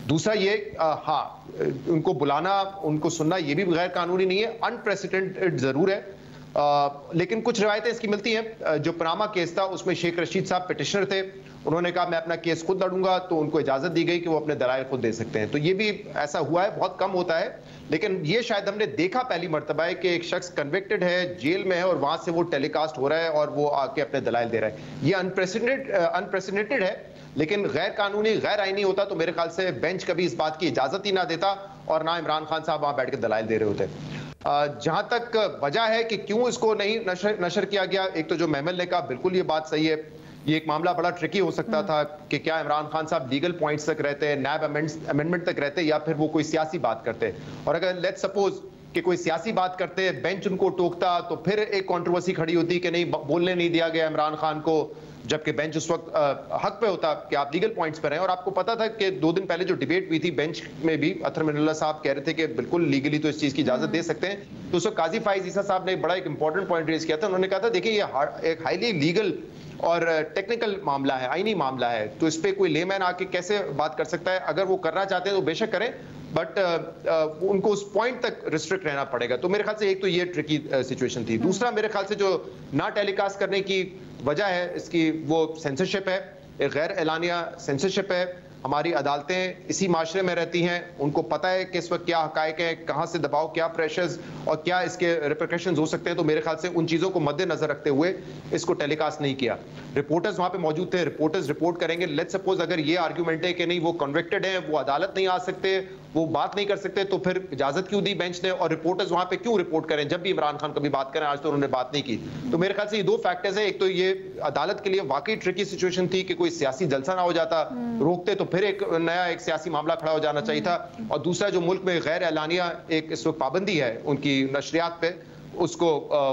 दूसरा ये हाँ, उनको बुलाना, उनको सुनना, ये भी गैर कानूनी नहीं है, अनप्रेसिडेंटेड जरूर है। लेकिन कुछ रिवायतें इसकी मिलती हैं। जो पनामा केस था उसमें शेख रशीद साहब पिटिशनर थे, उन्होंने कहा मैं अपना केस खुद लड़ूंगा, तो उनको इजाजत दी गई कि वो अपने दलाइल खुद दे सकते हैं। तो ये भी ऐसा हुआ है, बहुत कम होता है, लेकिन ये शायद हमने देखा पहली मर्तबा है कि एक शख्स कन्विक्टेड है, जेल में है, और वहां से वो टेलीकास्ट हो रहा है और वो आके अपने दलाइल दे रहा है। ये अनप्रेसिडेंटेड है, लेकिन गैर कानूनी, गैर आईनी होता तो मेरे ख्याल से बेंच कभी इस बात की इजाजत ही ना देता और ना इमरान खान साहब वहां बैठ के दलाइल दे रहे होते। जहां तक वजह है कि क्यों इसको नहीं नशर किया गया, एक तो जो महमल ने कहा बिल्कुल ये बात सही है, ये एक मामला बड़ा ट्रिकी हो सकता था कि क्या इमरान खान साहब लीगल पॉइंट्स तक रहते हैं, नैब अमेंडमेंट तक रहते, या फिर वो कोई सियासी बात करते। और अगर लेट्स सपोज कि कोई सियासी बात करते, बेंच उनको टोकता, तो फिर एक कंट्रोवर्सी खड़ी होती कि नहीं, बोलने नहीं दिया गया इमरान खान को, जबकि बेंच उस वक्त हक पे होता कि आप लीगल पॉइंट्स पर हैं। और आपको पता था कि 2 दिन पहले जो डिबेट हुई थी बेंच में भी, अतर मिनल्ला साहब कह रहे थे कि बिल्कुल लीगली तो इस चीज की इजाजत दे सकते हैं। तो उस वक्त काजी फैज ईसा साहब ने बड़ा एक इंपॉर्टेंट पॉइंट रेज किया था। उन्होंने कहा था देखिए ये एक हाईली लीगल और टेक्निकल मामला है, आईनी मामला है, तो इस पर कोई लेमैन आके कैसे बात कर सकता है। अगर वो करना चाहते हैं तो बेशक करें, बट उनको उस पॉइंट तक रिस्ट्रिक्ट रहना पड़ेगा। तो मेरे ख्याल से एक तो ये ट्रिकी सिचुएशन थी। दूसरा मेरे ख्याल से जो ना टेलीकास्ट करने की वजह है इसकी वो सेंसरशिप है, एक गैर एलानिया सेंसरशिप है। हमारी अदालतें इसी माशरे में रहती हैं, उनको पता है कि इस वक्त क्या हकायक है, कहाँ से दबाव, क्या प्रेशर्स और क्या इसके रिपरकशंस हो सकते हैं। तो मेरे ख्याल से उन चीज़ों को मद्देनजर रखते हुए इसको टेलीकास्ट नहीं किया। रिपोर्टर्स वहाँ पे मौजूद थे, रिपोर्टर्स रिपोर्ट करेंगे। लेट्स सपोज अगर ये आर्ग्यूमेंट है कि नहीं वो कन्विक्टेड है, वो अदालत नहीं आ सकते, वो बात नहीं कर सकते, तो फिर इजाजत क्यों दी बेंच ने और रिपोर्टर्स वहाँ पे क्यों रिपोर्ट करें जब भी इमरान खान कभी बात करें? आज तो उन्होंने बात नहीं की। तो मेरे ख्याल से ये दो फैक्टर्स हैं। एक तो ये अदालत के लिए वाकई ट्रिकी सिचुएशन थी कि कोई सियासी जलसा ना हो जाता, रोकते तो फिर एक नया एक सियासी मामला खड़ा हो जाना चाहिए था। और दूसरा जो मुल्क में गैर एलानिया एक इस वक्त पाबंदी है उनकी नशरियात पे, उसको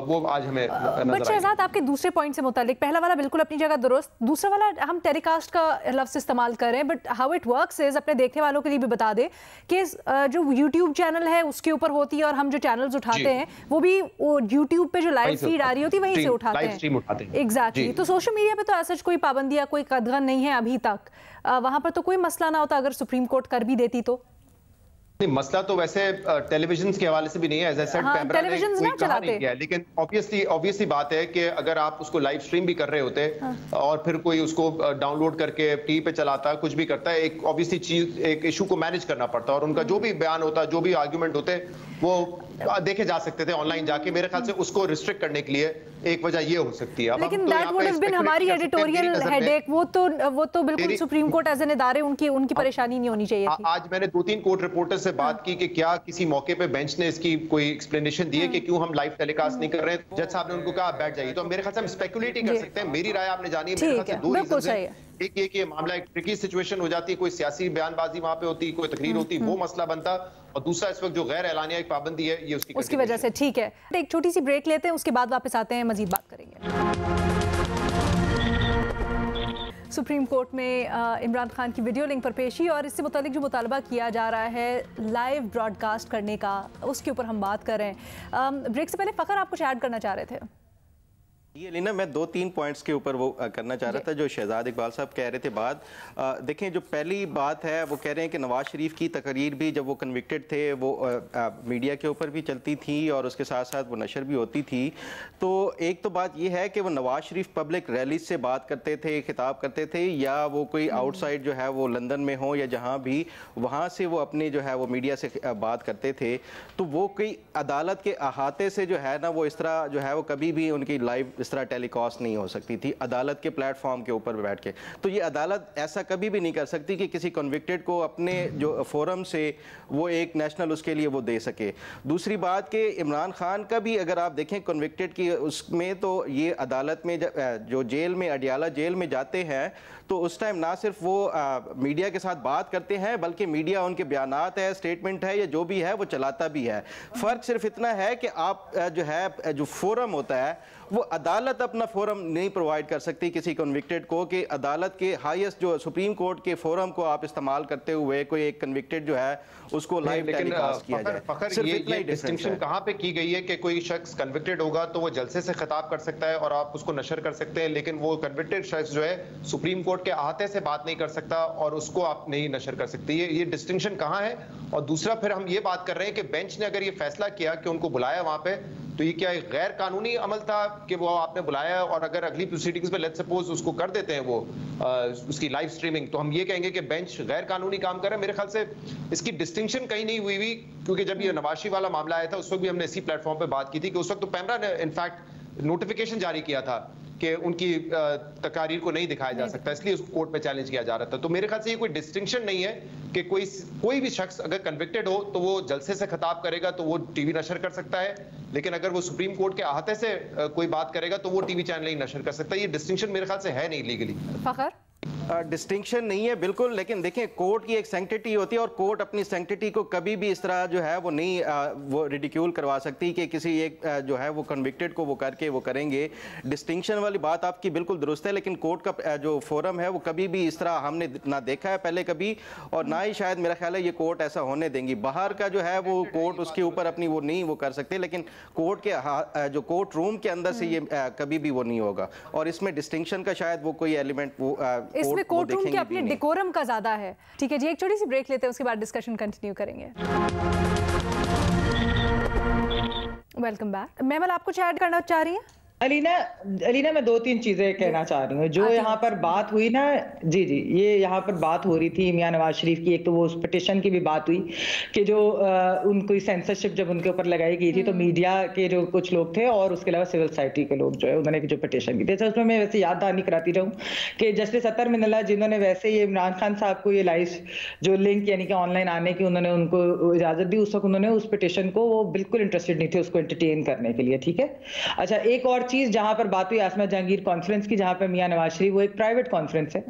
वो आज हमें बट शहजाद आपके दूसरे पॉइंट से मुतालिक, पहला वाला बिल्कुल अपनी जगह दुरुस्त, दूसरा वाला हम टेलीकास्ट का लफ्ज़ इस्तेमाल कर रहे हैं, but how it works is अपने देखने वालों के लिए भी बता दें कि जो यूट्यूब चैनल है उसके ऊपर होती है और हम जो चैनल्स उठाते हैं वो भी यूट्यूब पे जो लाइव फीड आ रही होती है वहीं से उठाते हैं। एग्जैक्टली। तो सोशल मीडिया पे तो ऐसा कोई पाबंदी या कोई कदगन नहीं है अभी तक, वहां पर तो कोई मसला ना होता अगर सुप्रीम कोर्ट कर भी देती तो। नहीं, मसला तो वैसे टेलीविजन के हवाले से भी नहीं है, एज आई सेड कैमरा ने कोई कहा नहीं किया, लेकिन ऑब्वियसली बात है कि अगर आप उसको लाइव स्ट्रीम भी कर रहे होते और फिर कोई उसको डाउनलोड करके टीवी पे चलाता, कुछ भी करता है, एक ऑब्वियसली चीज, एक इशू को मैनेज करना पड़ता है और उनका जो भी बयान होता, जो भी आर्ग्यूमेंट होते वो देखे जा सकते थे ऑनलाइन जाके। मेरे ख्याल से उसको रिस्ट्रिक्ट करने के लिए एक वजह ये हो सकती है। लेकिन दैट वुड हैव बीन हमारी एडिटोरियल हेडेक, वो तो बिल्कुल सुप्रीम कोर्ट एज एन इदारे उनकी परेशानी नहीं होनी चाहिए थी। आज मैंने 2-3 कोर्ट रिपोर्टर से बात की कि क्या किसी मौके पे बेंच ने इसकी कोई एक्सप्लेनेशन दी है कि क्यों हम लाइव टेलीकास्ट नहीं कर रहे हैं। जज साहब ने उनको कहा बैठ जाइए। तो मेरे ख्याल से हम स्पेकुलेट ही कर सकते हैं। मेरी राय आपने जानी है, मेरे ख्याल से दो रीजन है। एक ये कि मामला एक ट्रिकी सिचुएशन हो जाती है, कोई सियासी बयानबाजी वहां पे होती, कोई तकरीर होती, वो मसला बनता, और दूसरा इस वक्त जो गैर एलानिया एक पाबंदी है ये उसकी वजह से। ठीक है, एक छोटी सी ब्रेक लेते हैं, उसके बाद वापस आते हैं, मजीद बात करेंगे। सुप्रीम कोर्ट में इमरान खान की वीडियो लिंक पर पेशी और इससे मुतालिक जो मुतालबा किया जा रहा है लाइव ब्रॉडकास्ट करने का, उसके ऊपर हम बात कर रहे हैं। ब्रेक से पहले फ़खर आप कुछ ऐड करना चाह रहे थे? ये लीना, मैं 2-3 पॉइंट्स के ऊपर वो करना चाह रहा था जो शहजाद इकबाल साहब कह रहे थे। देखें, जो पहली बात है वो कह रहे हैं कि नवाज शरीफ की तकरीर भी जब वो कन्विक्टेड थे वो मीडिया के ऊपर भी चलती थी और उसके साथ साथ वो नशर भी होती थी। तो एक तो बात ये है कि वो नवाज शरीफ पब्लिक रैलीज से बात करते थे, खिताब करते थे, या वो कोई आउटसाइड जो है वो लंदन में हो या जहाँ भी, वहाँ से वो अपने जो है वो मीडिया से बात करते थे। तो वो कोई अदालत के अहाते से जो है ना वो इस तरह जो है वो कभी भी उनकी लाइव इस तरह टेलीकास्ट नहीं हो सकती थी अदालत के प्लेटफॉर्म के ऊपर बैठ के। तो ये अदालत ऐसा कभी भी नहीं कर सकती कि किसी कन्विक्टेड को अपने जो फोरम से वो एक नेशनल उसके लिए वो दे सके। दूसरी बात कि इमरान खान का भी अगर आप देखें कन्विक्टेड की उसमें, तो ये अदालत में जो जेल में अडियाला जेल में जाते हैं तो उस टाइम ना सिर्फ वो मीडिया के साथ बात करते हैं बल्कि मीडिया उनके बयानात है, स्टेटमेंट है या जो भी है वो चलाता भी है। फ़र्क सिर्फ इतना है कि आप जो है जो फोरम होता है वो अदालत अपना फोरम नहीं प्रोवाइड कर सकती किसी कन्विक्टेड को, कि अदालत के हाईएस्ट जो सुप्रीम कोर्ट के फोरम को आप इस्तेमाल करते हुए कोई एक कन्विक्टेड जो है उसको लाइव टेलीकास्ट किया जाए। फखर, ये डिस्टिंक्शन कहाँ पे की गई है कि कोई शख्स कन्विक्टेड होगा तो वो जलसे से खिताब कर सकता है और आप उसको नशर कर सकते हैं, लेकिन वो कन्विक्टेड शख्स जो है सुप्रीम कोर्ट के अहाते से बात नहीं कर सकता और उसको आप नहीं नशर कर सकते। ये डिस्टिंक्शन कहाँ है? और दूसरा फिर हम ये बात कर रहे हैं कि बेंच ने अगर ये फैसला किया कि उनको बुलाया वहां पे, तो ये क्या एक गैर कानूनी अमल था कि वो आपने बुलाया, और अगर अगली प्रोसीडिंग्स में लेट्स सपोज उसको कर देते हैं वो उसकी लाइव स्ट्रीमिंग, तो हम ये कहेंगे कि बेंच गैर कानूनी काम कर रहा है। मेरे ख्याल से इसकी डिस्टिंक्शन कहीं नहीं हुई, क्योंकि जब ये नवाशी वाला मामला आया था उस वक्त भी हमने इसी प्लेटफॉर्म पे बात की थी कि उस वक्त तो पैमरा ने इनफैक्ट नोटिफिकेशन जारी किया था कि उनकी तकारीर को नहीं दिखाया जा सकता, इसलिए उसको कोर्ट में चैलेंज किया जा रहा था। तो मेरे ख्याल से ये कोई डिस्टिंक्शन नहीं है कि कोई भी शख्स अगर कन्विक्टेड हो तो वो जलसे से खिताब करेगा तो वो टीवी नशर कर सकता है, लेकिन अगर वो सुप्रीम कोर्ट के अहाते से कोई बात करेगा तो वो टीवी चैनल नहीं नशर कर सकता। ये डिस्टिंक्शन मेरे ख्याल से है नहीं लीगली। फखर, डिस्टिंक्शन नहीं है बिल्कुल, लेकिन देखें कोर्ट की एक सैंक्टिटी होती है और कोर्ट अपनी सैंक्टिटी को कभी भी इस तरह जो है वो नहीं वो रिडिक्यूल करवा सकती कि किसी एक जो है वो कन्विक्टेड को वो करके वो करेंगे। डिस्टिंक्शन वाली बात आपकी बिल्कुल दुरुस्त है, लेकिन कोर्ट का जो फोरम है वो कभी भी इस तरह हमने ना देखा है पहले कभी, और ना ही शायद मेरा ख्याल है ये कोर्ट ऐसा होने देंगी। बाहर का जो है वो कोर्ट उसके ऊपर अपनी वो नहीं वो कर सकते, लेकिन कोर्ट के जो कोर्ट रूम के अंदर से ये कभी भी वो नहीं होगा। और इसमें डिस्टिंक्शन का शायद वो कोई एलिमेंट वो में कोर्ट रूम के अपने डेकोरम का ज्यादा है। ठीक है जी, एक छोटी सी ब्रेक लेते हैं, उसके बाद डिस्कशन कंटिन्यू करेंगे। Welcome back. मेमल, आप कुछ ऐड करना चाह रही हैं? अलीना मैं 2-3 चीजें कहना चाह रही हूँ। जो यहाँ पर बात हुई ना, जी ये यहाँ पर बात हो रही थी मियां नवाज शरीफ की। एक तो वो उस पिटिशन की भी बात हुई कि जो उनको सेंसरशिप जब उनके ऊपर लगाई गई थी तो मीडिया के जो कुछ लोग थे और उसके अलावा सिविल सोसाइटी के लोग जो है उन्होंने जो पिटिशन की थी, तो उसमें मैं वैसे याद दहानी कराती रहूँ कि जस्टिस अतर मिनल्ला जिन्होंने वैसे ये इमरान खान साहब को ये लाइव जो लिंक यानी कि ऑनलाइन आने की उन्होंने उनको इजाजत दी, उस वक्त उन्होंने उस पिटिशन को वो बिल्कुल इंटरेस्टेड नहीं थे उसको एंटरटेन करने के लिए। ठीक है, अच्छा एक और चीज जहां पर बात हुई आसमा जहांगीर कॉन्फ्रेंस की, जहां पर मियां नवाज शरीफ, वो एक प्राइवेट कॉन्फ्रेंस है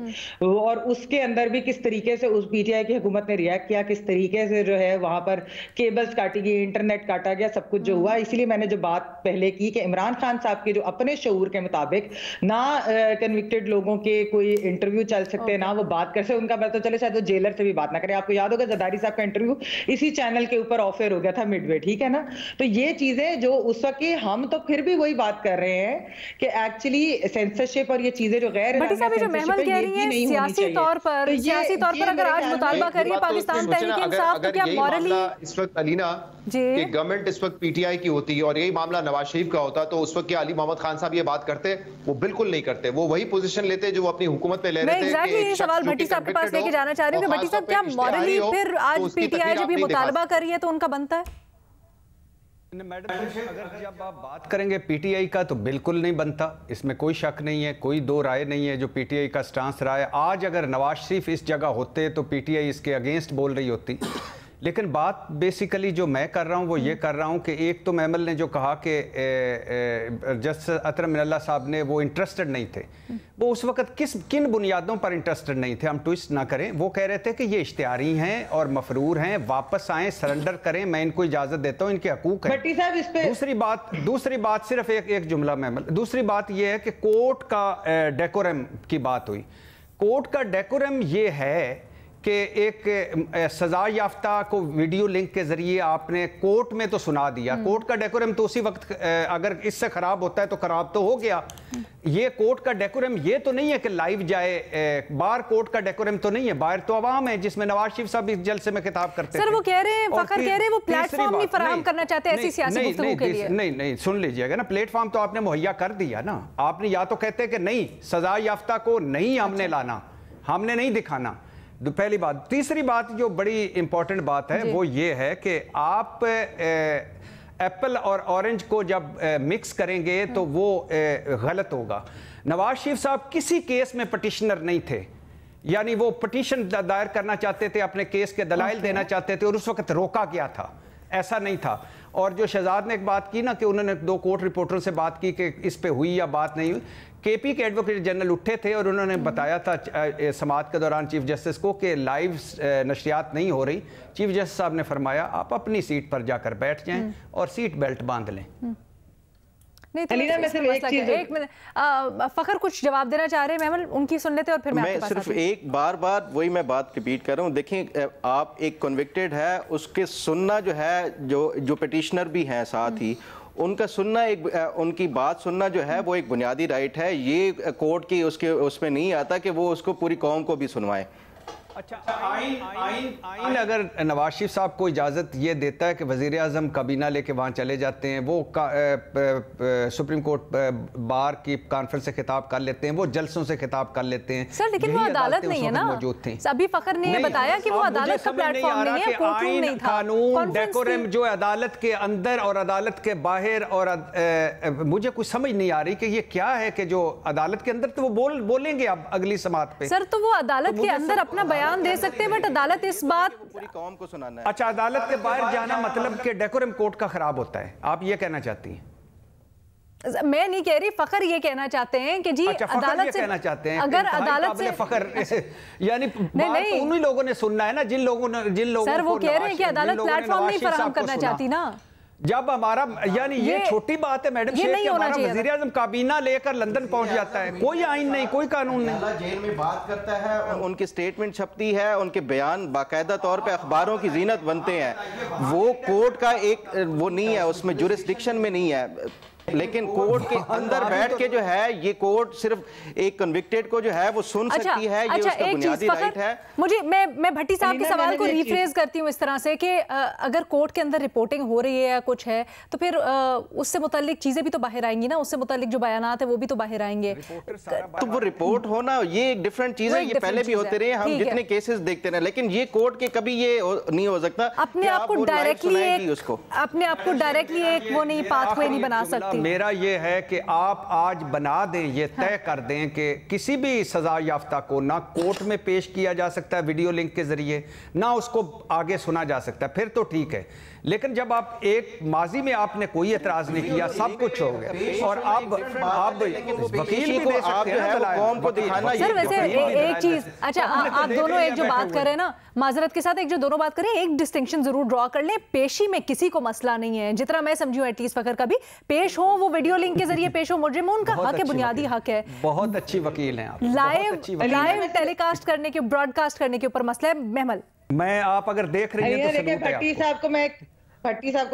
और उसके अंदर भी किस तरीके से उस पीटीआई की हुकूमत ने रिएक्ट किया, किस तरीके से जो है वहां पर केबल्स काटी गई, इंटरनेट काटा गया, सब कुछ जो हुआ। इसीलिए मैंने जो बात पहले की कि इमरान खान साहब के जो अपने शऊर के मुताबिक ना कन्विक्टेड लोगों के कोई इंटरव्यू चल सकते, ना वो बात कर सकते, उनका पता तो चले शायद वो जेलर से भी बात ना करें। आपको याद होगा जरदारी साहब का इंटरव्यू इसी चैनल के ऊपर ऑफर हो गया था मिडवे, ठीक है ना। तो ये चीजें जो उस वक्त हम तो फिर भी वही बात कर रहे हैं कि एक्चुअली सेंसरशिप और ये चीजें जो गैर बट साहब जो महमल कह रही है सियासी तौर पर अगर आज मुतालबा करिए पाकिस्तान तहरीक-ए-इंसाफ, तो क्या मॉरली इस वक्त अलीना कि गवर्नमेंट इस वक्त पीटीआई की होती है और यही मामला नवाज शरीफ का होता तो उस वक्त क्या अली मोहम्मद खान साहब ये बात करते? वो बिल्कुल नहीं करते। वो वही पोजीशन लेते जो वो अपनी हुकूमत पे ले रहे थे। एग्जैक्टली ये सवाल भट्टी साहब के पास लेके जाना चाह रही हूं कि भट्टी साहब क्या मॉरली फिर आज पीटीआई जब ये मुतालबा कर रही है तो उनका बनता है? मैडम अगर जब आप बात करेंगे पीटीआई का तो बिल्कुल नहीं बनता, इसमें कोई शक नहीं है, कोई दो राय नहीं है जो पीटीआई का स्टांस रहा है। आज अगर नवाज शरीफ इस जगह होते तो पीटीआई इसके अगेंस्ट बोल रही होती। लेकिन बात बेसिकली जो मैं कर रहा हूँ वो ये कर रहा हूँ कि एक तो महमल ने जो कहा कि जस्टिस अतर मिनल्ला साहब ने वो इंटरेस्टेड नहीं थे, वो उस वक्त किन बुनियादों पर इंटरेस्टेड नहीं थे, हम ट्विस्ट ना करें। वो कह रहे थे कि ये इश्तिहारी हैं और मफरूर हैं, वापस आएँ, सरेंडर करें, मैं इनको इजाज़त देता हूँ, इनके हकूक़ हैं। दूसरी बात सिर्फ एक जुमला महमल, दूसरी बात ये है कि कोर्ट का डेकोरम की बात हुई। कोर्ट का डेकोरम ये है कि एक सजा याफ्ता को वीडियो लिंक के जरिए आपने कोर्ट में तो सुना दिया। कोर्ट का डेकोरम तो उसी वक्त अगर इससे खराब होता है तो खराब तो हो गया। ये कोर्ट का डेकोरम ये तो नहीं है कि लाइव जाए, बाहर कोर्ट का डेकोरम तो नहीं है, बाहर तो आवाम है जिसमें नवाज शरीफ साहब इस जलसे में खिताब करते हैं। सर वो कह रहे हैं, फखर कह रहे हैं वो प्लेटफॉर्म नहीं फराहम करना चाहते ऐसी सियासी गुफ्तगू के लिए। नहीं सुन लीजिएगा ना, प्लेटफॉर्म तो आपने मुहैया कर दिया ना। आपने या तो कहते हैं कि नहीं सजा याफ्ता को नहीं हमने लाना, हमने नहीं दिखाना, पहली बात। तीसरी बात जो बड़ी इंपॉर्टेंट बात है वो ये है कि आप एप्पल और ऑरेंज को जब मिक्स करेंगे तो वो गलत होगा। नवाज शरीफ साहब किसी केस में पटिशनर नहीं थे, यानी वो पटिशन दायर करना चाहते थे, अपने केस के दलाइल देना चाहते थे और उस वक्त रोका गया था, ऐसा नहीं था। और जो शहजाद ने एक बात की ना कि उन्होंने 2 कोर्ट रिपोर्टरों से बात की कि इस पे हुई या बात नहीं हुई, केपी के एडवोकेट जनरल उठे थे और उन्होंने बताया था समाअत के दौरान चीफ जस्टिस को कि लाइव नशरियात नहीं हो रही। चीफ जस्टिस साहब ने फरमाया आप अपनी सीट पर जाकर बैठ जाएं और सीट बेल्ट बांध लें। नहीं तो एक मिनट, फखर कुछ जवाब देना चाह रहे हैं महमल, उनकी सुन लेते और फिर मैं सिर्फ एक बार वही मैं बात रिपीट कर रहा हूँ। देखिए आप एक कन्विक्टेड है, उसके सुनना जो है जो पिटिशनर भी हैं साथ ही उनका सुनना, उनकी बात सुनना जो है वो एक बुनियादी राइट है। ये कोर्ट की उसमें नहीं आता कि वो उसको पूरी कौम को भी सुनवाए। अच्छा, आइन अगर नवाज शरीफ साहब को इजाज़त ये देता है कि वज़ीर आज़म काबीना लेके वहाँ चले जाते हैं, वो सुप्रीम कोर्ट बार की कॉन्फ्रेंस से खिताब कर लेते हैं, वो जलसों से खिताब कर लेते हैं। सर लेकिन वो अदालत नहीं है ना, मौजूद थे। अभी फखर ने बताया कि वो अदालत का प्लेटफॉर्म नहीं है, कोर्टरूम नहीं था। कानून डेकोरम जो अदालत के अंदर और अदालत के बाहर, और मुझे कुछ समझ नहीं आ रही कि ये क्या है कि जो अदालत के अंदर तो वो बोलेंगे अब अगली समाअत पे। सर तो वो अदालत के अंदर अपना बयान दे सकते हैं, बट अदालत इस बात पूरी कौम को सुनाना है। अच्छा, अदालत के बाहर जाना मतलब कि डेकोरम कोर्ट का खराब होता है, आप ये कहना चाहती हैं? मैं नहीं कह रही, फखर ये कहना चाहते हैं कि जी अच्छा, अदालत से कहना चाहते हैं अगर अदालत से फखर यानी नहीं उन्हीं लोगों ने सुनना है ना जिन लोगों सर वो कह रहे हैं कि अदालत प्लेटफॉर्म नहीं फराहम करना चाहती ना। जब हमारा यानी ये छोटी बात है मैडम, ये नहीं होना चाहिए। वज़ीर आज़म काबीना लेकर लंदन पहुंच जाता है, कोई आइन नहीं, कोई कानून नहीं, जेल में बात करता है, उनकी स्टेटमेंट छपती है, उनके बयान बाकायदा तौर पे अखबारों की जीनत बनते हैं। वो कोर्ट का एक वो नहीं है, उसमें जुरिस्डिक्शन में नहीं है। लेकिन कोर्ट के अंदर बैठ के जो है ये कोर्ट सिर्फ एक कन्विक्टेड को जो है वो सुन सकती है, ये उसका बुनियादी राइट है। मुझे मैं भट्टी साहब के सवाल को रिफ्रेज करती हूँ इस तरह से कि अगर कोर्ट के अंदर रिपोर्टिंग हो रही है या कुछ है तो फिर उससे मुतालिक चीजें भी तो बाहर आएंगी ना, उससे मुतालिक जो बयानात है वो भी तो बाहर आएंगे। तो वो रिपोर्ट होना ये एक डिफरेंट चीज है, ये पहले भी होते रहे, हम जितने केसेस देखते रहे, लेकिन ये कोर्ट के कभी ये नहीं हो सकता अपने आप को डायरेक्टली एक वो नहीं पाथवे नहीं बना सकती। मेरा ये है कि आप आज बना दें, ये तय कर दें कि किसी भी सजा याफ्ता को ना कोर्ट में पेश किया जा सकता है वीडियो लिंक के जरिए, ना उसको आगे सुना जा सकता है, फिर तो ठीक है। लेकिन जब आप एक माजी में आपने कोई एतराज नहीं किया, सब कुछ हो गया और अब वकील भी दे सकते हैं कौम को दिखाना। सर वैसे एक चीज, अच्छा आप दोनों एक जो बात कर रहे हैं ना, माजरत के साथ एक जो दोनों बात करें, एक डिस्टिंक्शन जरूर ड्रॉ कर लें। पेशी में किसी को मसला नहीं है, जितना मैं समझूं एटलीस्ट फखर का भी पेश हो, वो वीडियो लिंक के जरिए पेश हो, मुजरिम उनका हक है, बुनियादी हक है। बहुत अच्छी वकील हैं आप। लाइव टेलीकास्ट करने के, ब्रॉडकास्ट करने के ऊपर मसला है। महमल, मैं आप अगर देख रही हैं तो भट्टी साहब को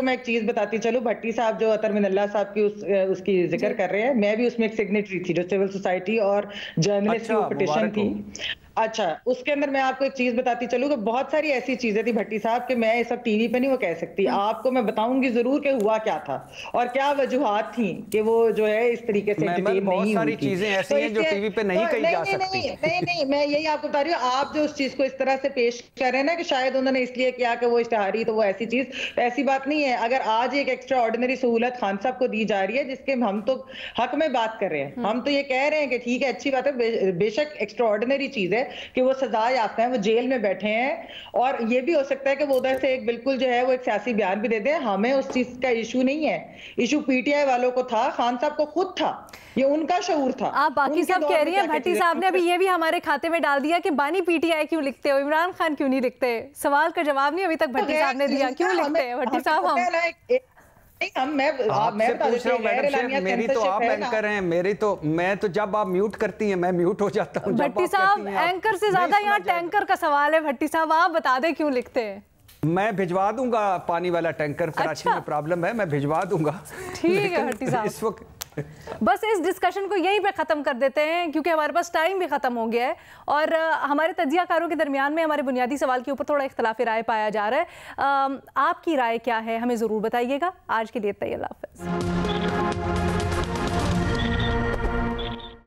मैं एक चीज बताती चलूं। भट्टी साहब जो अतर मिनल्ला साहब की उसकी जिक्र कर रहे हैं, मैं भी उसमें एक सिग्नेटरी थी जो सिविल सोसाइटी और जर्नलिस्ट की पिटीशन थी। अच्छा, उसके अंदर मैं आपको एक चीज बताती चलूं कि बहुत सारी ऐसी चीजें थी भट्टी साहब कि मैं ये सब टीवी पे नहीं वो कह सकती, आपको मैं बताऊंगी जरूर कि हुआ क्या था और क्या वजूहात थी कि वो जो है इस तरीके से बहुत सारी चीजें ऐसी हैं जो टीवी पे नहीं कही जा सकती। नहीं, मैं यही आपको बता रही हूँ, आप जो उस चीज को इस तरह से पेश कर रहे हैं ना कि शायद उन्होंने इसलिए किया कि वो इश्तहारी, तो वो ऐसी चीज, ऐसी बात नहीं है। अगर आज एक एक्स्ट्रा ऑर्डिनरी सहूलत खान साहब को दी जा रही है जिसके हम तो हक में बात कर रहे हैं, हम तो ये कह रहे हैं कि ठीक है, अच्छी बात है, बेशक एक्स्ट्रा ऑर्डिनरी चीज है कि वो सजा याफ्ता है, वो जेल में बैठे हैं, और ये भी हो सकता है कि वो उधर से एक बिल्कुल जो है वो एक सियासी बयान भी दे दें। हमें उस चीज का इशू नहीं है, इशू पीटीआई वालों को था, खान साहब को खुद था, ये उनका शऊर था। आप बाकी सब कह रही हैं, भट्टी साहब ने अभी ये भी हमारे खाते में डाल दिया कि बानी पीटीआई क्यों लिखते हो, इमरान खान क्यों नहीं लिखते। सवाल का जवाब नहीं अभी तक भट्टी साहब ने दिया, क्यों लिखते हैं भट्टी साहब? मेरी तो आप एंकर हैं, मैं तो जब आप म्यूट करती हैं मैं म्यूट हो जाता हूं। भट्टी साहब एंकर से ज्यादा यहाँ टैंकर का सवाल है। भट्टी साहब आप बता दें क्यों लिखते हैं। मैं भिजवा दूंगा पानी वाला टैंकर, कराची में प्रॉब्लम है, मैं भिजवा दूंगा। ठीक है भट्टी साहब, इस वक्त बस इस डिस्कशन को यहीं पे ख़त्म कर देते हैं क्योंकि हमारे पास टाइम भी ख़त्म हो गया है और हमारे तज्जियाकारों के दरमियान में हमारे बुनियादी सवाल के ऊपर थोड़ा इख्तलाफी राय पाया जा रहा है। आपकी राय क्या है, हमें ज़रूर बताइएगा। आज के लिए इतना ही, अल्लाह हाफ़िज़।